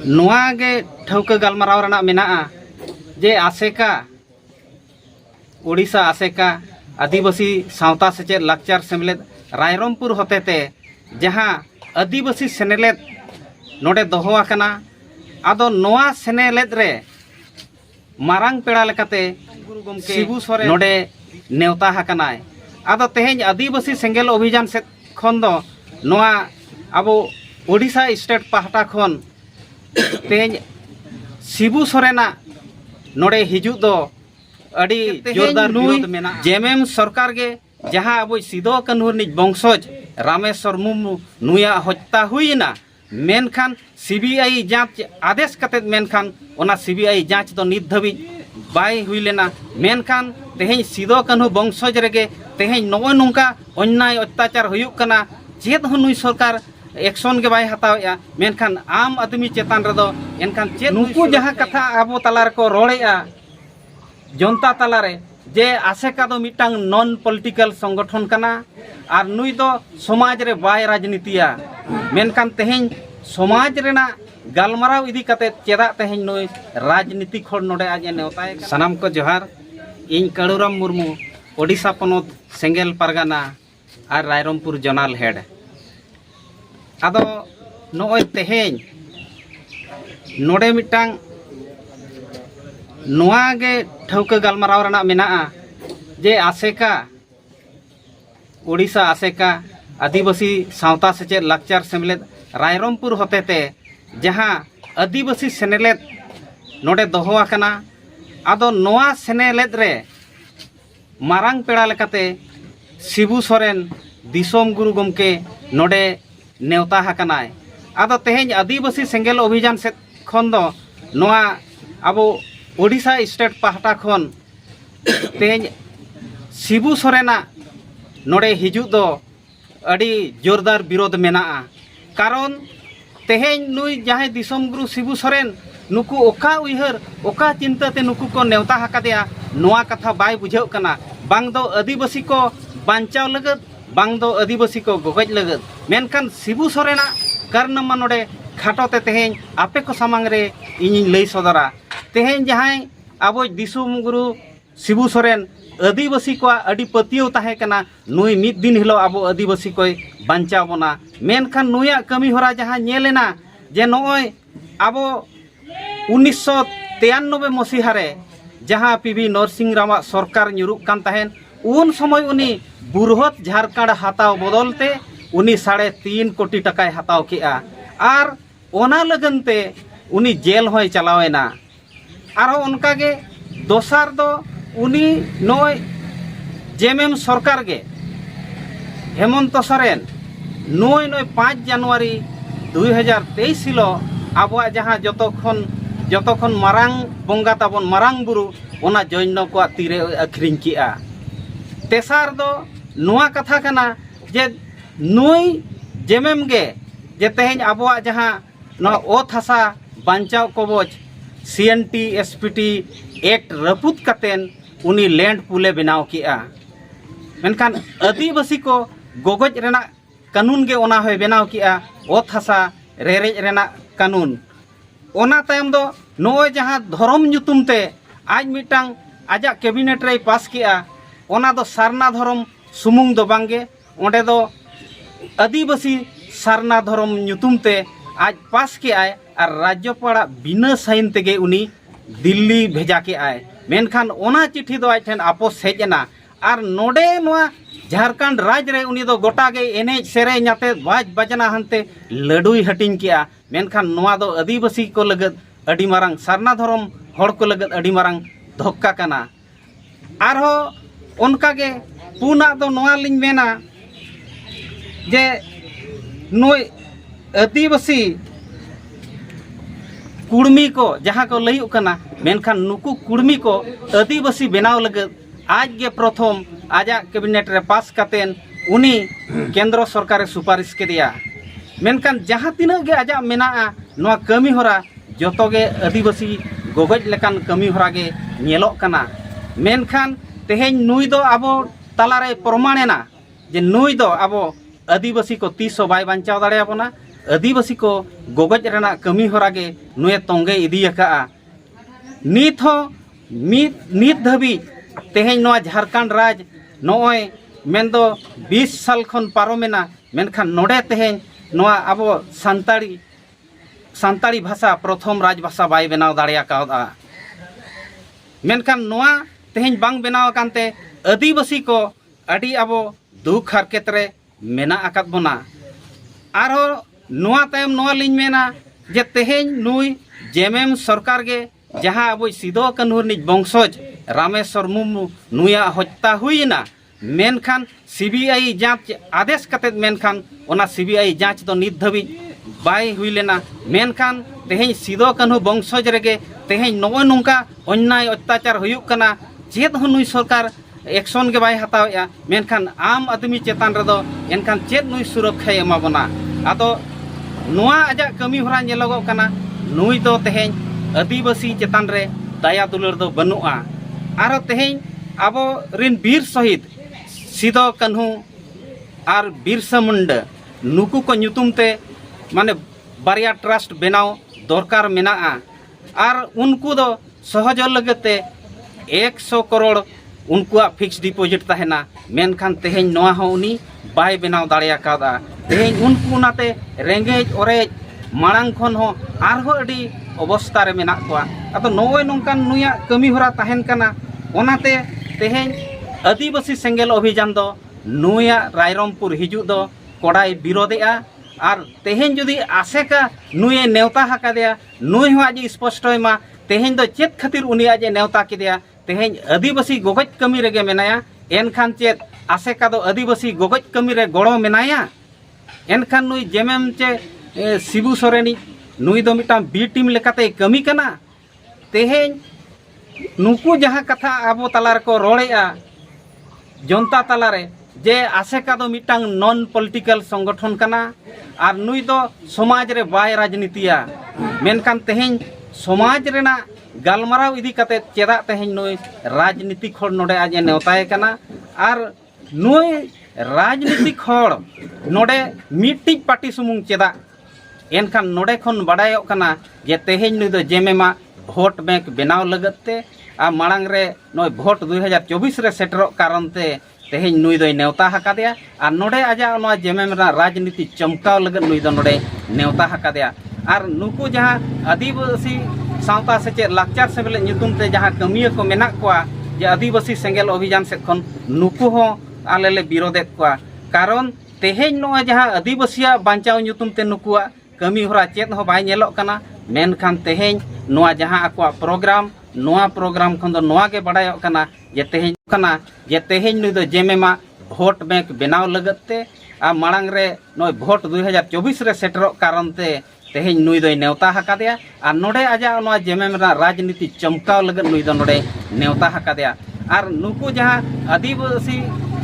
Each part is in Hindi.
नोआ गे ठौका गलमाराव रना मेना जे आसेका ओडिशा आसेका आदिवासी सावता सेचेद लाकचार सेमलेद रायरंगपुर होतेते जहां आदिवासी सेनेलेद नोडे दोहो आकना आदो नोआ सेनेलेद रे मारांग पेड़ा लेकाते गुरु गमके शिबू सोरेन नोडे नेवता हाकनाय आदो तेहेज आदिवासी सेंगेल अभियान से खन दो नोआ आबो ओडिशा स्टेट पाहटा खन तेहेज शिबू सोरेना नोडे हिजू दो अड़ी जोरदार विरोध मेना जेएमएम सरकार गे जहां अब सिदो कान्हू निज वंशज रामेश्वर मुर्मू नुया हत्या हुईना मेनखान सीबीआई जांच आदेश कतेद मेनखान ओना सीबीआई जांच दो नित धाबी बाय हुई लेना मेनखान तेहेज सिदो कान्हू वंशज रेगे तेहेज नोय नोंका अन्याय अत्याचार हुयुक कना चेद हो नुई सरकार एक्शन के बाय हतावेया मेनखान आम आदमी चेतान रेदो एनखान चेद नुकु जहां कथा आबो तलार को रोड़ेया जनता तलारे जे आसेका दो मिटांग नॉन पॉलिटिकल संगठन कना और नुई दो समाज रे बाय राजनीतिया मेनखान तेहेज समाज रेना गलमाराव इदी कते चेदा तेहेज नुई राजनीति खोड़ नोडे आज नेवताय सनाम को जोहार इन काड़ूराम मुर्मू ओडिशा पनोत सेंगेल पारगाना और रायरंगपुर जोनाल हेड आदो नोय तेहेज नोडे मिटांग नोआ गे ठौका गलमाराव रना मेना जे आसेका ओडिशा आसेका आदिवासी सावता सेचेद लाकचार सेमलेद रायरंगपुर होतेते जहां आदिवासी सेनेलेद नोडे दोहो आकना आदो नोआ सेनेलेद रे मारांग पेड़ा लेकाते शिबू सोरेन दिसोम गुरु गमके नोडे नेवता हाकनाय आदो तेहेज आदिवासी सेंगेल अभियान से खन दो नोआ आबो ओडिशा स्टेट पाहटा खन तेहेज शिबू सोरेना नोडे हिजू दो अड़ी जोरदार विरोध मेना कारण तेहेज नुई जहां दिसोम गुरु शिबू सोरेन नुकु ओका उइहर ओका चिंताते नुकु को नेवता हाकादेया नोआ कथा बाय बुझाव कना बांग दो आदिवासी को बांचाव लगत बांग दो आदिवासी को गोगज लगत मेनखान शिबू सोरेना कारनामा नोडे खाटोते तेहेज आपे को सामांग रे इनिं लई सदरा तेहेज जहां आबो दिसोम गुरु शिबू सोरेन आदिवासी को अड़ी पतियो ताहे कना नुई मिद दिन हिलो आबो आदिवासी कोई बांचाव बना मेनखान नुया कमी होरा जहां नेलेना जे नोय आबो 1993 मसीहा रे जहां पीवी नरसिंह राव सरकार न्युरुक कान ताहेन उन समय उनी बुरहत झारखंड हाताव बदलते उनी 3.5 कोटी टकाय हाताव केआ आर ओना लगनते उनी जेल होय चलावेना आरो उनका गे दोसार दो उनी नोय जेएमएम सरकार गे हेमंत सोरेन नोय 5 जनवरी 2023 हिलो आबो जहां जतोखन मारांग बंगा ताबन मारांग बुरु ओना जैन को तीरे अखरिंग किया तेसार दो नोआ कथा कना जे नोय जेएमएम गे जे तेहेज आबो जहां न ओत हसा बांचाव कवच सीएनटी एसपीटी एक्ट रपुत कतेन उनी लैंड पुले बनाव किया मेनखान आदिवासी को गोगज रेना कानून गे ओना होय बनाव किया ओत हसा रेरेज रेना कानून ओना तायम दो नोय जहां धर्म ᱧᱩᱛᱩᱢ ते आज मिटांग आजा कैबिनेट रे पास किया ओना दो सारना धर्म सुमुंग दो बांगे ओंडे दो आदिवासी सारना धर्म ᱧᱩᱛᱩᱢ ते आज पास किया और राज्यपाल बिना साइन तेगे उनी दिल्ली भेजा के आए मेनखान ओना चिट्ठी दो आज ठेन आपस हेजना और नोडे नोआ झारखंड राज्य रे उनी दो गोटा गे एनेज सेरेज नाते बाज बजना हनते लडुई हटिंग किया मेनखान नोआ दो आदिवासी को लगत अडी मारंग सारना धर्म हड़ को लगत अडी मारंग धक्का कना आरो उनका गे पुना दो नोआ लिंग मेना जे नोय आदिवासी कुड़मी को जहाँ को लई कना मेनखान नुकु कुड़मी को आदिवासी बनाव लगत आज गे प्रथम आजा कैबिनेट रे पास कतेन उनी केंद्र सरकार सुपारिश के दिया मेनखान जहाँ तीना गे आजा मेना नोआ कमी होरा जतो गे आदिवासी गोगज लेकान कमी होरा गे नेलोक कना मेनखान तेहेज नुई दो आबो तालारे प्रमाणेना जे नुई दो आबो आदिवासी को 30 बाय बांचाव दाड़े आबोना आदिवासी को गोगज रेना कमी होरा गे नुए तोंगे इदी अका नित हो नित धाबी तेहें नोआ झारखंड राज नोय मेंदो 20 साल खन पारोमेना मेनखान नोडे तेहें नोआ आबो सान्ताड़ी भाषा प्रथम राज भाषा बाय बनाव दाड़िया कावदा मेनखान नोआ तेहें बांग बनाव कानते आदिवासी को अड़ी आबो दुख हरकत रे मेना आकात बोना आरो नोआ तायम नोआ लिंग मेना जे तेहें नुई जेमेम सरकार गे जहाँ अब सिदो कान्हू निज वंशज रामेश्वर मुर्मू नुया हत्या हुईना मेनखान सीबीआई जांच आदेश कतेद मेनखान ओना सीबीआई जांच दो नित धाबी बाय हुई लेना मेनखान तेहें सिदो कान्हू वंशज रेगे तेहें नोय नोंका अन्याय अत्याचार हुयुक कना चेद हो नुई सरकार एक्शन के बाय हतावेया मेनखान आम आदमी चेतान रेदो एनखान चेद नुई सुरक्षा एमा बना आदो नोआ आजा कमी होरा नेलोगो कना नुई दो तेहें आदिवासी चेतान रे दया दुलार दो बनुआ आरो तेहें आबो रिन बीर शहीद सिदो कान्हू आर बिरसा मुंडा नुकु को ᱧᱩᱛᱩᱢ ते माने बारिया ट्रस्ट बनाव दरकार मेना आर उनको दो सहज लगते 100 करोड़ उनकुआ फिक्स डिपोजिट तहना मेनखान तेहें नोआ हो उनी बाय बनाव दाड़िया कादा तेहें उनको नाते रेंगेज ओरेज मांग खन हो आरहो अडी अवस्था रे मेना कोआ अतो नोय नोंकान नुया कमी होरा तहन कना ओनाते तेहें आदिवासी सेंगेल अभियान दो नुया रायरमपुर हिजु दो कोड़ाई विरोधेआ और तेहें जुदी आसेका नुए नेवता हकादेया नुई हो आज स्पष्ट मा तेहें दो चेत खातिर उनी आज नेवता किदेया तेहें आदिवासी गोगज कमी रेगे मेनाया एनखान चेत आसेका दो आदिवासी गोगज कमी रे गड़ो मेनाया एनखान नुई जेमेम चे शिबू सोरेनी नुई दो मिटा बी टीम लेकाते कमी कना तेहें नुकु जहाँ कथा आबो तलार को रोड़ेआ जनता तलारे जे आसेका दो मिटांग नॉन पॉलिटिकल संगठन कना और नुई दो समाज रे बाय राजनीतिया मेनखान तेहें समाज रेना गालमाराव इदी कते चेदा तेहें नुई राजनीतिक हर नोडे आज नेवताए कना और नुई राजनीतिक हर नोडे मिट्टी पार्टी सुमुंग चेदा एनखान नोडे खन बाडायोग कना जे तेहें नुई दो जेमेमा भोट बैंक बनाव लगते आ मांग रे नोय भोट 2024 रे सेटरो कारण ते तेहें नुई दो नेवता हकादेया और नोडे आजा नोआ जेमेम राजनीति चमकाव लगत नुई दो नोडे नेवता हकादेया और नुकु जहाँ आदिवासी सावता सेचे लाकचार सेबले ᱧᱩᱛᱩᱢ ते जहाँ कमिया को मेना कोआ जे आदिवासी सेंगेल अभियान से खन नुकु हो आलेले विरोधे कोआ कारण तेहें नोआ जहाँ आदिवासिया बांचाव ᱧᱩᱛᱩᱢ ते नुकुआ कमी होरा चेत हो बाय नेलोग कना मेनखान तेहें नोआ जहाँ आकुआ प्रोग्राम खन दो नोआ के बाडायोग कना जे तेहें नुई दो जेमेमा भोट बैंक बनाव लगते आ मांग रे नोय भोट 2024 रे सेटरो कारण ते तेहें नुई दो नेवता हकादेया और नोडे आजा नोआ जेमेम राजनीति चमकाव लगत नुई दो नोडे नेवता हकादेया और नुकु जहाँ आदिवासी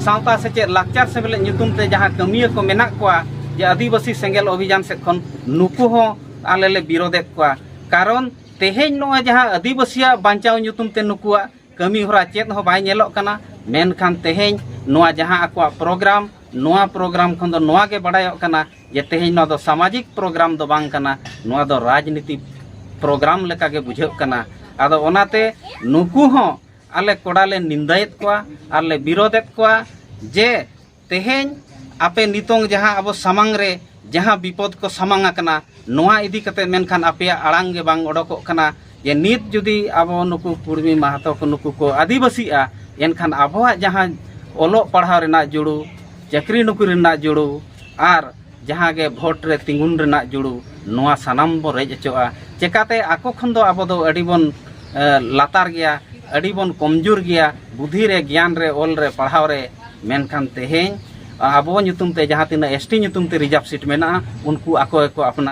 सावता सेचे लाकचार सेबले ᱧᱩᱛᱩᱢ ते जहाँ कमिया को मेना कोआ जे आदिवासी सेंगेल अभियान से खन नुकु हो आलेले विरोधे कोआ कारण तेहें नोआ जहाँ आदिवासिया बांचाव ᱧᱩᱛᱩᱢ ते नुकुआ कमी होरा चेत हो बाय नेलोग कना मेनखान तेहें नोआ जहाँ आकुआ प्रोग्राम खन दो नोआ के बाडायोग कना जे तेहें नोआ दो सामाजिक प्रोग्राम दो बांग कना नोआ दो राजनीति प्रोग्राम लेका के बुझाव कना आदो ओनाते नुकु हो आले कोड़ाले निंदायत कोआ आले विरोधेत कोआ जे तेहें आपे नितोंग जहाँ अब सामांग रे जहाँ विपद को सामांग कना नोआ इदी कते मेनखान आपेया आड़ांग गे बांग ओडोकोग कना जे नित जुदी अब नुकु कुर्मी माहातो को नुकु को आदिवासीआ एनखान आबोआ जहाँ ओलो पढ़ाव रेना जुड़ू चाकरी नौकरी रेना जुड़ू और जहाँ गे भोट रे तिंगुन रेना जुड़ू नोआ सानाम बो रेज अचोआ चेकाते आको खन दो आबो दो अडिबन लातार गया अडिबन कमजोर गया बुद्धि रे ज्ञान रे ओल रे पढ़ाव रे मेनखान तेहें आबो ᱧᱩᱛᱩᱢ ते जहाँ तीन एसटी ᱧᱩᱛᱩᱢ ते रिजर्व सीट मेना उनको आको अपना